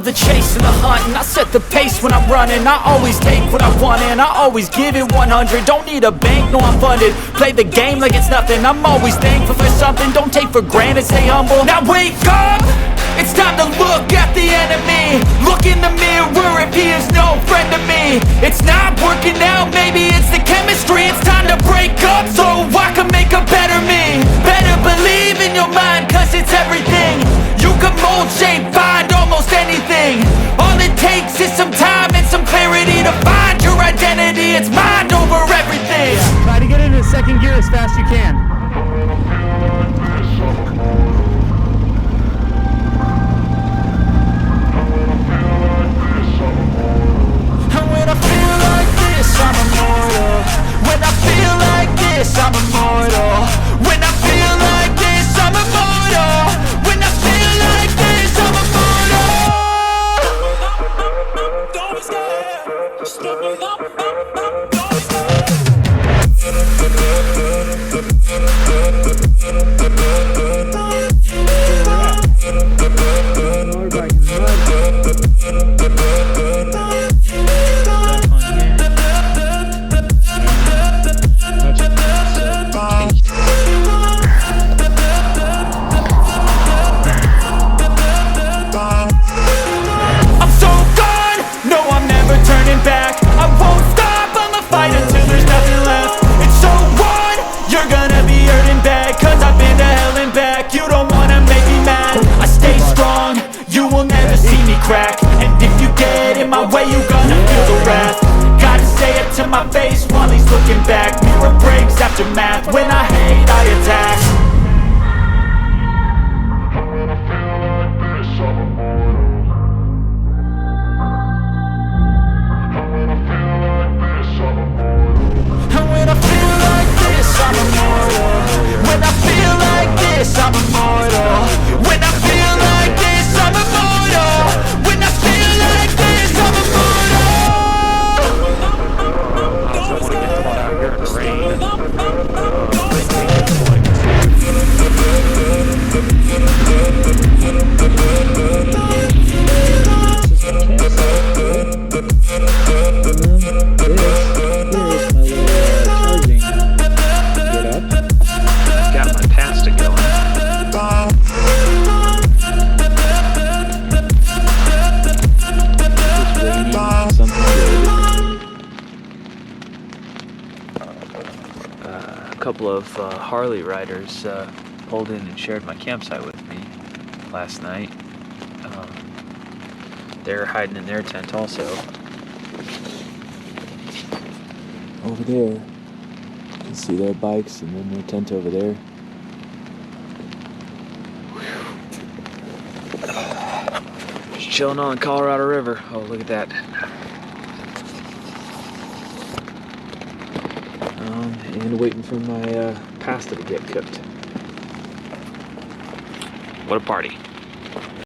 the chase and the hunt, and I set the pace when I'm running. I always take what I want and I always give it 100. Don't need a bank, no I'm funded. Play the game like it's nothing. I'm always thankful for something. Don't take for granted, stay humble. Now wake up! It's time to look at the enemy. Look in the mirror if he is no friend to me. It's not working out, maybe it's the chemistry. It's time to break up so I can make a better me. Better believe in your mind, cause it's everything. You can mold, shape, find almost anything. All it takes is some time and some clarity to find your identity. It's mind over everything. Try to get into second gear as fast as you can. I'm immortal. When I feel like this, I'm immortal. When I feel like this, I'm immortal. When I feel like this, I'm immortal. Don't be scared. Stepping up, don't be scared. And if you get in my way, you gonna feel the wrath. Gotta say it to my face while he's looking back. Mirror breaks after math. When I hate, I attack. And when I feel like this, I'm immortal. When I feel like this, I'm immortal. When I feel like this, I'm immortal. When I feel like this, I'm immortal. I want to get caught out here in the rain. Got my pasta going. A couple of Harley riders pulled in and shared my campsite with me last night. They're hiding in their tent also. Over there, you can see their bikes and then their tent over there. Just chilling on the Colorado River. Oh, look at that. And waiting for my pasta to get cooked. What a party.